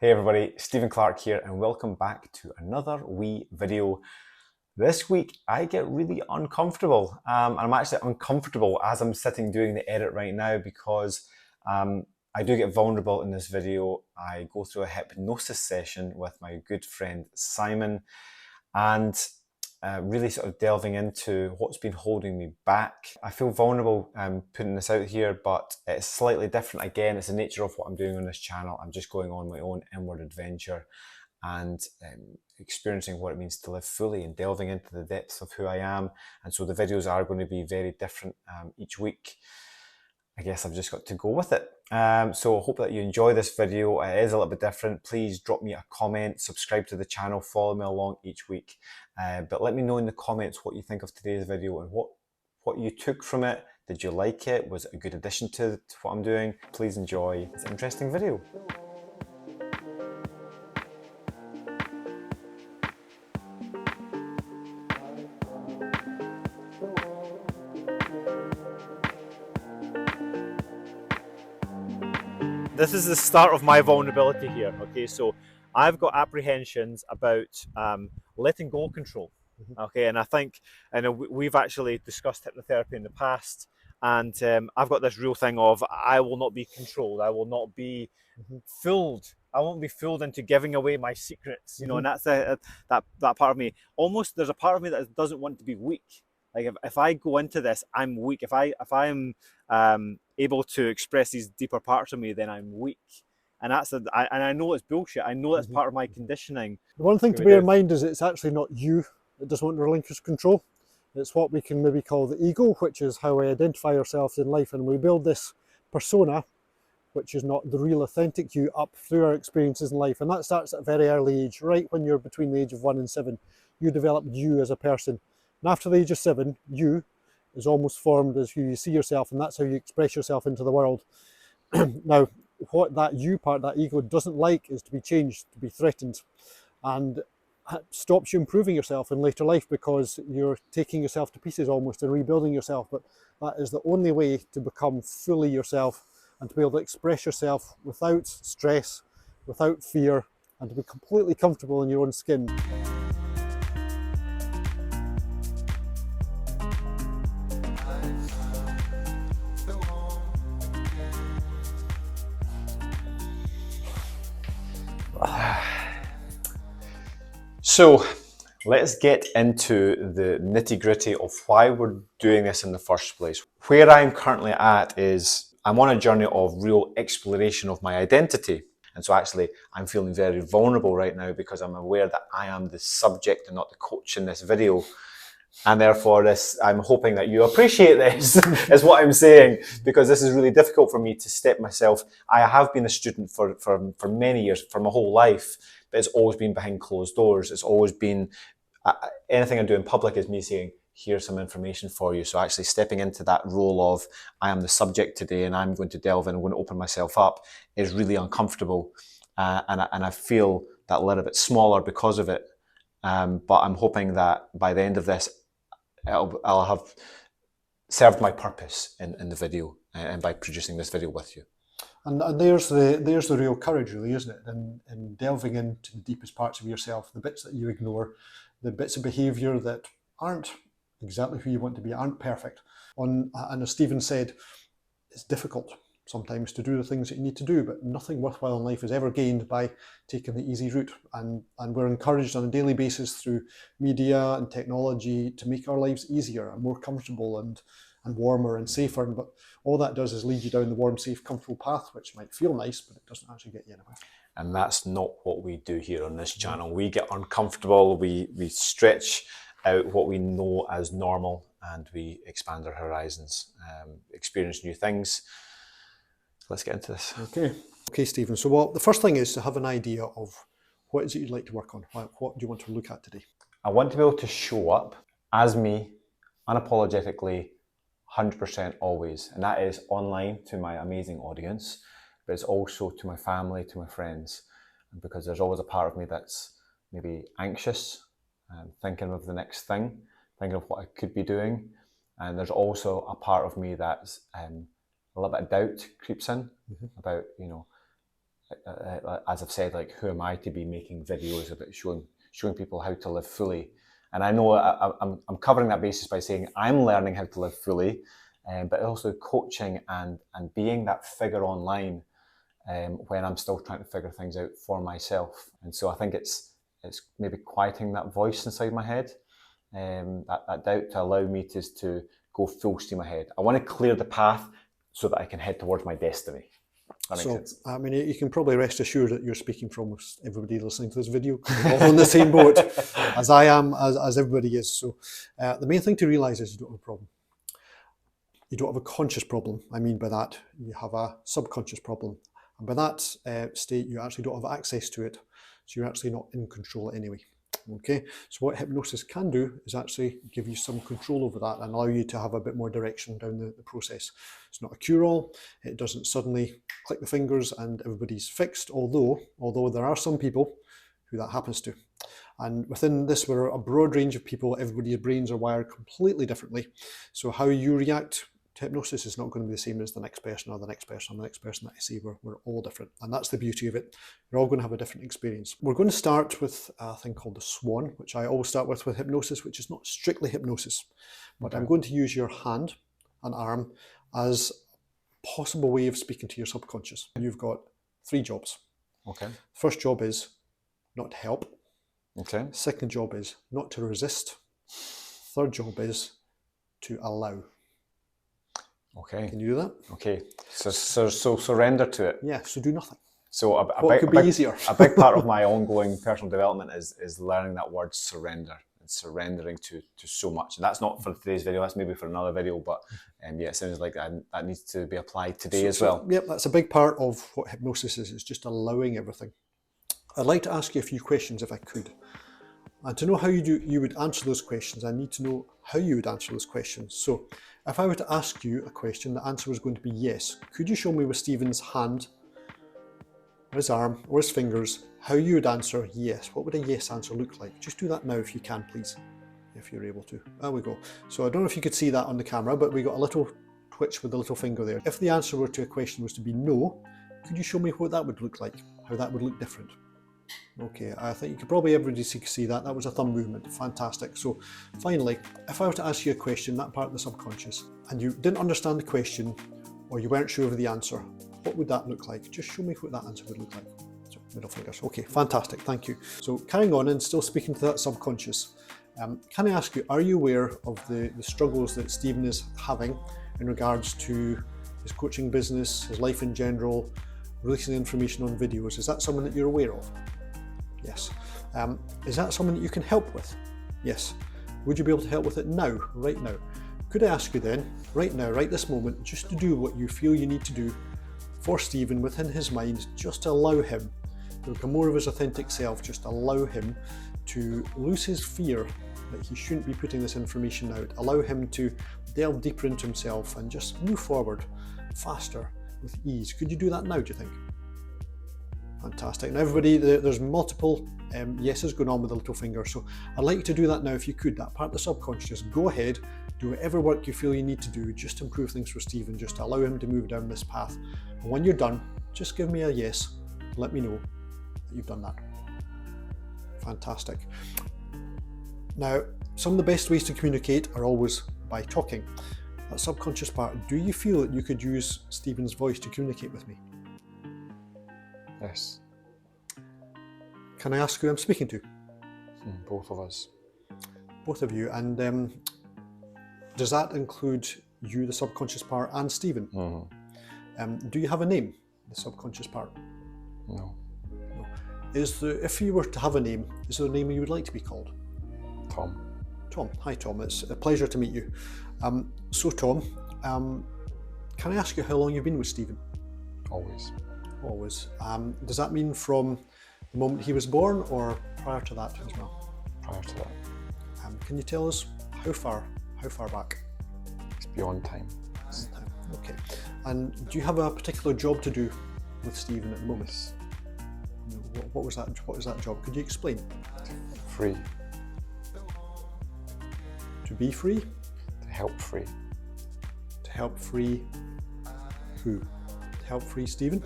Hey everybody, Stephen Clarke here and welcome back to another wee video. This week I get really uncomfortable and I'm actually uncomfortable as I'm sitting doing the edit right now because I do get vulnerable in this video. I go through a hypnosis session with my good friend Simon and really sort of delving into what's been holding me back. I feel vulnerable putting this out here, but it's slightly different. Again, it's the nature of what I'm doing on this channel. I'm just going on my own inward adventure and experiencing what it means to live fully and delving into the depths of who I am. And so the videos are going to be very different each week. I guess I've just got to go with it. So I hope that you enjoy this video. It is a little bit different. Please drop me a comment, subscribe to the channel, follow me along each week. But let me know in the comments what you think of today's video and what you took from it. Did you like it? Was it a good addition to what I'm doing? Please enjoy this interesting video. This is the start of my vulnerability here, okay? So I've got apprehensions about letting go of control, okay? And I think, we've actually discussed hypnotherapy in the past, and I've got this real thing of I will not be controlled, I will not be fooled. I won't be fooled into giving away my secrets, you know, and that's that part of me. Almost there's a part of me that doesn't want to be weak. Like if I go into this, I'm weak. If I am able to express these deeper parts of me, then I'm weak. And and I know it's bullshit. I know that's part of my conditioning. The one thing to bear in mind is it's actually not you that doesn't want to relinquish control. It's what we can maybe call the ego, which is how we identify ourselves in life. And we build this persona, which is not the real authentic you, up through our experiences in life. And that starts at a very early age, right when you're between the age of 1 and 7. You develop you as a person. And after the age of 7, you is almost formed as who you see yourself, and that's how you express yourself into the world. Now, what that you part, that ego, doesn't like is to be changed, to be threatened, and it stops you improving yourself in later life because you're taking yourself to pieces almost and rebuilding yourself. But that is the only way to become fully yourself and to be able to express yourself without stress, without fear, and to be completely comfortable in your own skin. So let's get into the nitty-gritty of why we're doing this in the first place. Where I'm currently at is I'm on a journey of real exploration of my identity. And so actually I'm feeling very vulnerable right now because I'm aware that I am the subject and not the coach in this video. And therefore I'm hoping that you appreciate this, is what I'm saying, because this is really difficult for me to step myself. I have been a student for many years, for my whole life, but it's always been behind closed doors. It's always been, anything I do in public is me saying, here's some information for you. So actually stepping into that role of, I am the subject today and I'm going to delve in, I'm going to open myself up, is really uncomfortable. And I feel that little bit smaller because of it. But I'm hoping that by the end of this, I'll have served my purpose in the video and by producing this video with you. And there's the real courage, really, isn't it? In delving into the deepest parts of yourself, the bits that you ignore, the bits of behaviour that aren't exactly who you want to be, aren't perfect. And as Stephen said, it's difficult sometimes to do the things that you need to do, but nothing worthwhile in life is ever gained by taking the easy route. And we're encouraged on a daily basis through media and technology to make our lives easier and more comfortable and warmer and safer. But all that does is lead you down the warm, safe, comfortable path, which might feel nice, but it doesn't actually get you anywhere. And that's not what we do here on this channel. We get uncomfortable, we stretch out what we know as normal, and we expand our horizons, experience new things. Let's get into this. Okay, Stephen. So the first thing is to have an idea of what is it you'd like to work on? What do you want to look at today? I want to be able to show up as me, unapologetically, 100% always. And that is online to my amazing audience, but it's also to my family, to my friends. Because there's always a part of me that's maybe anxious and thinking of the next thing, thinking of what I could be doing. And there's also a part of me that's a little bit of doubt creeps in about, you know, as I've said, like, who am I to be making videos about showing people how to live fully? And I know I'm covering that basis by saying I'm learning how to live fully, but also coaching and being that figure online when I'm still trying to figure things out for myself. And so I think it's maybe quieting that voice inside my head, that doubt, to allow me to go full steam ahead. I want to clear the path so that I can head towards my destiny. That makes sense. I mean, you can probably rest assured that you're speaking for almost everybody listening to this video, all on the same boat as I am, as everybody is. So the main thing to realise is you don't have a problem. You don't have a conscious problem. I mean by that, you have a subconscious problem. And by that state, you actually don't have access to it. So you're actually not in control anyway. Okay, so what hypnosis can do is actually give you some control over that and allow you to have a bit more direction down the process. It's not a cure-all. It doesn't suddenly click the fingers and everybody's fixed, although there are some people who that happens to. And within this, we're a broad range of people. Everybody's brains are wired completely differently. So how you react to hypnosis is not going to be the same as the next person or the next person or the next person that I see. We're all different, and that's the beauty of it. You're all going to have a different experience. We're going to start with a thing called the swan, which I always start with hypnosis, which is not strictly hypnosis, but okay. I'm going to use your hand and arm as a possible way of speaking to your subconscious. You've got 3 jobs. Okay. First job is not to help. Okay. Second job is not to resist. Third job is to allow. Okay. Can you do that? Okay. So surrender to it. Yeah. So do nothing. So what could be easier? A big part of my ongoing personal development is learning that word surrender and surrendering to so much. And that's not for today's video. That's maybe for another video. But yeah, it sounds like that needs to be applied today as well. Yep. That's a big part of what hypnosis is. It's just allowing everything. I'd like to ask you a few questions if I could. And to know how you would answer those questions, I need to know how you would answer those questions. So if I were to ask you a question, the answer was going to be yes. Could you show me with Stephen's hand, or his arm, or his fingers, how you would answer yes? What would a yes answer look like? Just do that now if you can, please, if you're able to. There we go. So I don't know if you could see that on the camera, but we got a little twitch with the little finger there. If the answer to a question was to be no, could you show me what that would look like? How that would look different? Okay, I think you could probably everybody see that. That was a thumb movement. Fantastic. So finally, if I were to ask you a question, that part of the subconscious, and you didn't understand the question or you weren't sure of the answer, what would that look like? Just show me what that answer would look like. So middle fingers. Okay, fantastic. Thank you. So carrying on and still speaking to that subconscious, can I ask you, are you aware of the struggles that Stephen is having in regards to his coaching business, his life in general, releasing information on videos? Is that something that you're aware of? Yes. Is that something that you can help with? Yes. Would you be able to help with it now, right now? Could I ask you then, right now, right this moment, just to do what you feel you need to do for Stephen within his mind, just to allow him to become more of his authentic self, just allow him to lose his fear that he shouldn't be putting this information out, allow him to delve deeper into himself and just move forward faster with ease. Could you do that now, do you think? Fantastic. Now everybody, there's multiple yeses going on with the little finger, so I'd like you to do that now if you could, that part of the subconscious. Go ahead, do whatever work you feel you need to do just to improve things for Stephen, just to allow him to move down this path. And when you're done, just give me a yes, let me know that you've done that. Fantastic. Now, some of the best ways to communicate are always by talking. That subconscious part, do you feel that you could use Stephen's voice to communicate with me? Yes. Can I ask who I'm speaking to? Both of us. Both of you. And does that include you, the subconscious part, and Stephen? Mm-hmm. Do you have a name, the subconscious part? No. No. If you were to have a name, is there a name you would like to be called? Tom. Tom. Hi, Tom. It's a pleasure to meet you. So, Tom, can I ask you how long you've been with Stephen? Always. Always. Does that mean from the moment he was born or prior to that as well? Prior to that. Can you tell us how far back? It's beyond time. Beyond time. Okay. And do you have a particular job to do with Stephen at the moment? Yes. What was that job? Could you explain? Free. To be free? To help free. To help free who? To help free Stephen?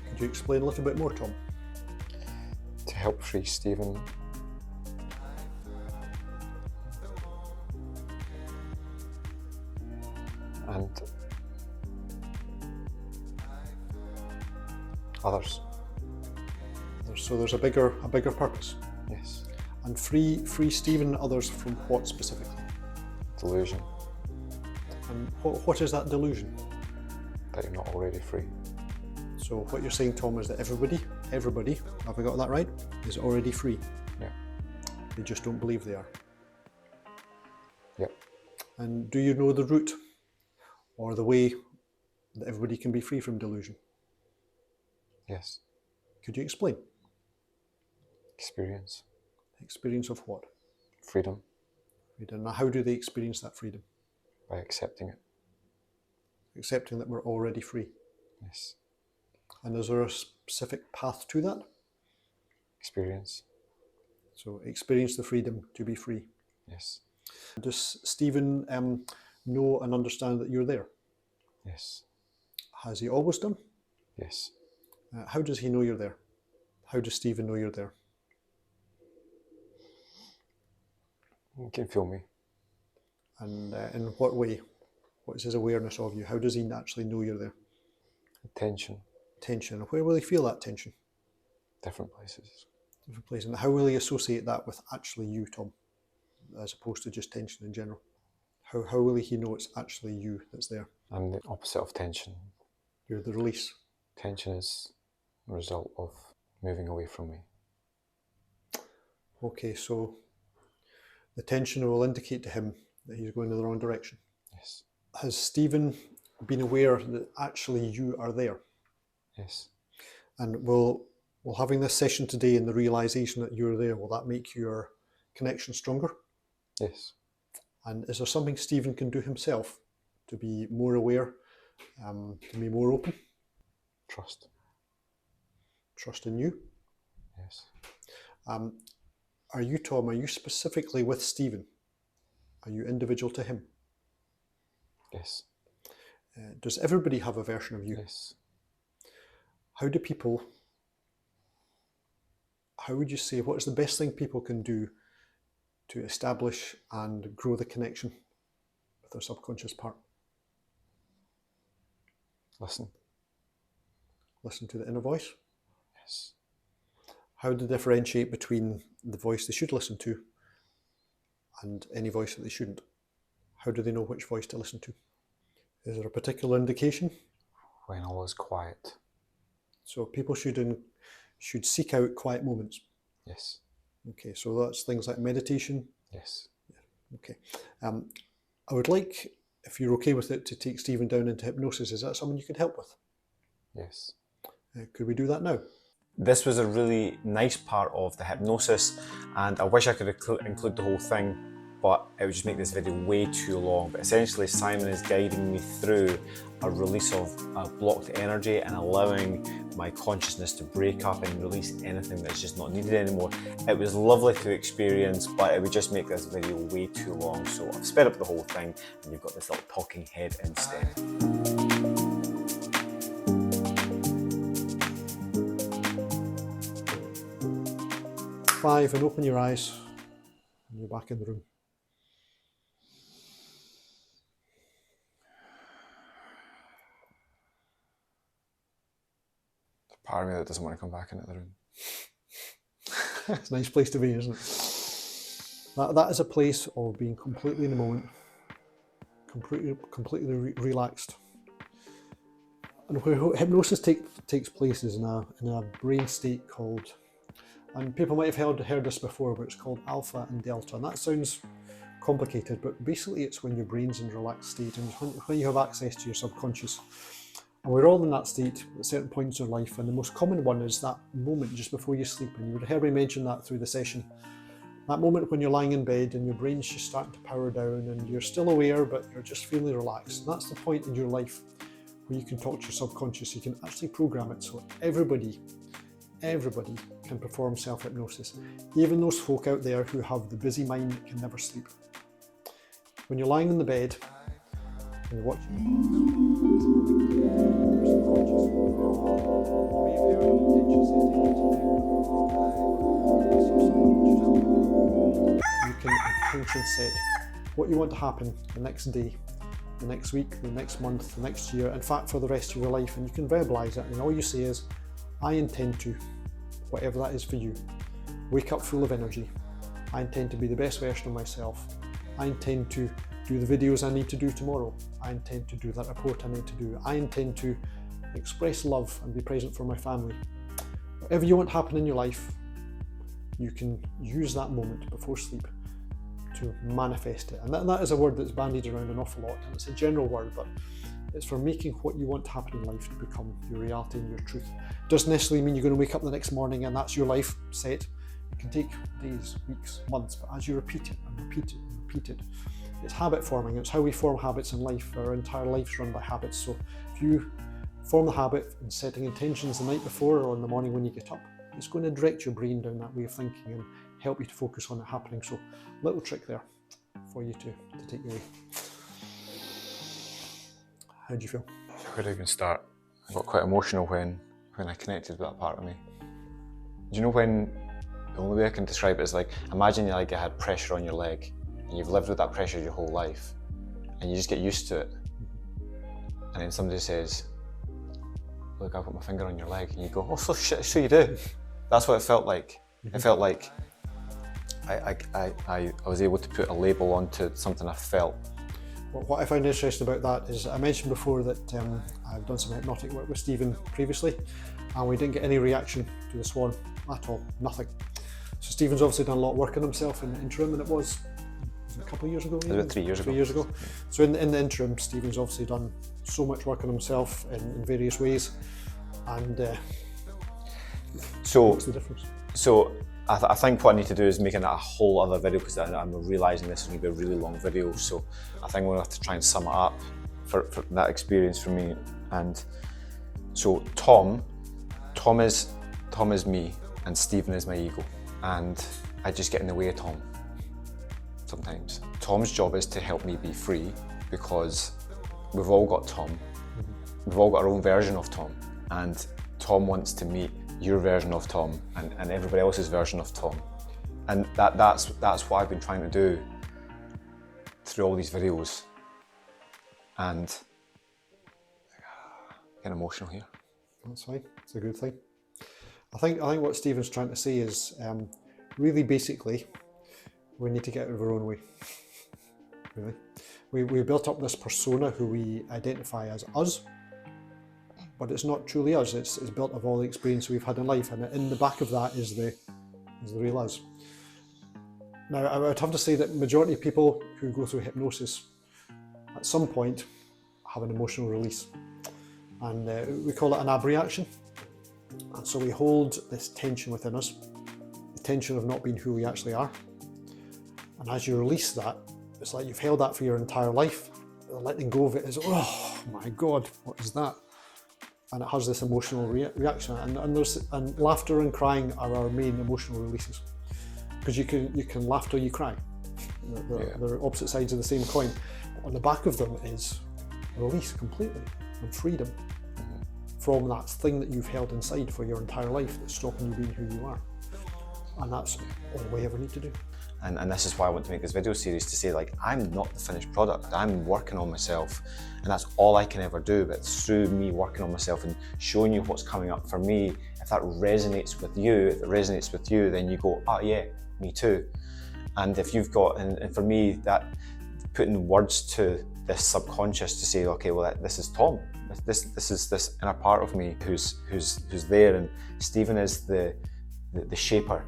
Could Could you explain a little bit more, Tom? To help free Stephen and others. So there's a bigger purpose. Yes. And free Stephen and others from what specifically? Delusion And what is that delusion? that you're not already free. So what you're saying, Tom, is that everybody, have I got that right, is already free? Yeah. They just don't believe they are. Yep. And do you know the route or the way that everybody can be free from delusion? Yes. Could you explain? Experience. Experience of what? Freedom. Freedom. Now, how do they experience that freedom? By accepting it. Accepting that we're already free. Yes. And is there a specific path to that? Experience. So experience the freedom to be free. Yes. Does Stephen know and understand that you're there? Yes. Has he always done? Yes. How does he know you're there? How does Stephen know you're there? You can feel me. And in what way? What is his awareness of you? How does he naturally know you're there? Tension. Tension. Where will he feel that tension? Different places. Different place. And how will he associate that with actually you, Tom, as opposed to just tension in general? How will he know it's actually you that's there? I'm the opposite of tension. You're the release. Tension is a result of moving away from me. Okay, so the tension will indicate to him that he's going in the wrong direction. Yes. Has Stephen been aware that actually you are there? Yes. And will having this session today and the realization that you're there, will that make your connection stronger? Yes. And is there something Stephen can do himself to be more aware, to be more open? Trust. Trust in you? Yes. Are you, Tom, are you specifically with Stephen? Are you individual to him? Yes. Does everybody have a version of you? Yes. How would you say, what is the best thing people can do to establish and grow the connection with their subconscious part? Listen. Listen to the inner voice. Yes. How to differentiate between the voice they should listen to and any voice that they shouldn't? How do they know which voice to listen to? Is there a particular indication? When all is quiet. So people should seek out quiet moments. Yes. Okay, so that's things like meditation. Yes. Okay. I would like, if you're okay with it, to take Stephen down into hypnosis. Is that something you could help with? Yes. Could we do that now? This was a really nice part of the hypnosis, and I wish I could include the whole thing, but it would just make this video way too long. But essentially, Simon is guiding me through a release of blocked energy and allowing my consciousness to break up and release anything that's just not needed anymore. It was lovely to experience, but it would just make this video way too long. So I've sped up the whole thing, and you've got this little talking head instead. 5 and open your eyes, and you're back in the room. There's a part of me that doesn't want to come back into the room. It's a nice place to be, isn't it? That is a place of being completely in the moment, completely relaxed. And where hypnosis takes place is in a brain state called, and people might have heard this before, but it's called alpha and delta. And that sounds complicated, but basically it's when your brain's in a relaxed state and when you have access to your subconscious. And we're all in that state at certain points in life, and the most common one is that moment just before you sleep. And you would have heard me mention that through the session. That moment when you're lying in bed and your brain's just starting to power down and you're still aware, but you're just feeling relaxed. And that's the point in your life where you can talk to your subconscious. You can actually program it so everybody can perform self-hypnosis. Even those folk out there who have the busy mind that can never sleep. When you're lying in the bed and you're watching, You can intention set what you want to happen the next day, the next week, the next month, the next year, in fact for the rest of your life, and you can verbalize it, and all you say is, I intend to, whatever that is for you, wake up full of energy. I intend to be the best version of myself. I intend to do the videos I need to do tomorrow. I intend to do that report I need to do. I intend to express love and be present for my family. Whatever you want to happen in your life, you can use that moment before sleep to manifest it. And that is a word that's bandied around an awful lot, and it's a general word, but it's for making what you want to happen in life to become your reality and your truth. It doesn't necessarily mean you're going to wake up the next morning and that's your life set. It can take days, weeks, months, but as you repeat it and repeat it and repeat it, it's habit forming. It's how we form habits in life. Our entire life's run by habits. So if you form the habit in setting intentions the night before or in the morning when you get up, it's going to direct your brain down that way of thinking and help you to focus on it happening. So little trick there for you to take away. How do you feel? Where do I even start? I got quite emotional when I connected with that part of me. Do you know when, the only way I can describe it is like, imagine you had pressure on your leg and you've lived with that pressure your whole life and you just get used to it. And then somebody says, look, I've got my finger on your leg, and you go, oh shit, so you do. That's what it felt like. It felt like I was able to put a label onto something I felt. What I found interesting about that is I mentioned before that I've done some hypnotic work with Stephen previously, and we didn't get any reaction to the swan at all, nothing. So Stephen's obviously done a lot of work on himself in the interim, and it was a couple of years ago? About 3 years ago. 3 years ago. So in the interim, Stephen's obviously done so much work on himself in various ways, and what's the difference? So I think what I need to do is make a whole other video, because I'm realising this is going to be a really long video. So I think I'm going to have to try and sum it up for that experience for me. And so Tom is me, and Stephen is my ego, and I just get in the way of Tom sometimes. Tom's job is to help me be free, because we've all got Tom. We've all got our own version of Tom, and Tom wants to meet your version of Tom and everybody else's version of Tom. And that's what I've been trying to do through all these videos. And getting emotional here. That's fine, it's a good thing. I think what Stephen's trying to say is really basically we need to get out of our own way. Really. We built up this persona who we identify as us, but it's not truly us. It's built of all the experience we've had in life, and in the back of that is the real us. Now, I would have to say that the majority of people who go through hypnosis at some point have an emotional release, and we call it an abreaction. And so we hold this tension within us, the tension of not being who we actually are. And as you release that, it's like you've held that for your entire life. Letting go of it is, oh my God, what is that? And it has this emotional reaction. And laughter and crying are our main emotional releases. Because you can laugh till you cry. They're opposite sides of the same coin. On the back of them is release completely and freedom from that thing that you've held inside for your entire life that's stopping you being who you are. And that's all we ever need to do. And this is why I want to make this video series, to say, like, I'm not the finished product. I'm working on myself, and that's all I can ever do. But through me working on myself and showing you what's coming up for me, if that resonates with you, then you go, oh yeah, me too. And if you've got, and for me, that putting words to this subconscious to say, okay, well, this is Tom. This is this inner part of me who's there, and Stephen is the shaper.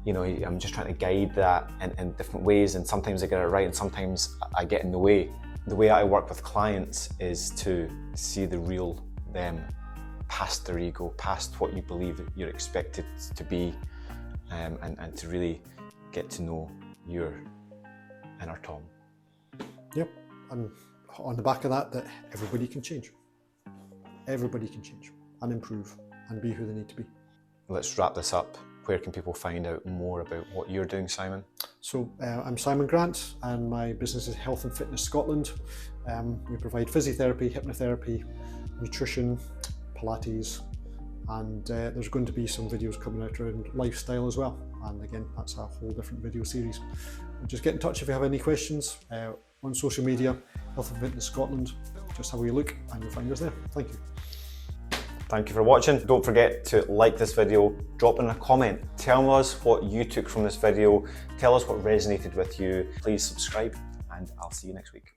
You know, I'm just trying to guide that in different ways, and sometimes I get it right and sometimes I get in the way. The way I work with clients is to see the real them, past their ego, past what you believe you're expected to be, and to really get to know your inner Tom. Yep, and on the back of that everybody can change. Everybody can change and improve and be who they need to be. Let's wrap this up. Where can people find out more about what you're doing, Simon? So I'm Simon Grant, and my business is Health and Fitness Scotland. We provide physiotherapy, hypnotherapy, nutrition, Pilates, and there's going to be some videos coming out around lifestyle as well, and again that's a whole different video series. Just get in touch if you have any questions on social media, Health and Fitness Scotland. Just have a wee look and you'll find us there. Thank you. Thank you for watching. Don't forget to like this video, drop in a comment, tell us what you took from this video, tell us what resonated with you. Please subscribe and I'll see you next week.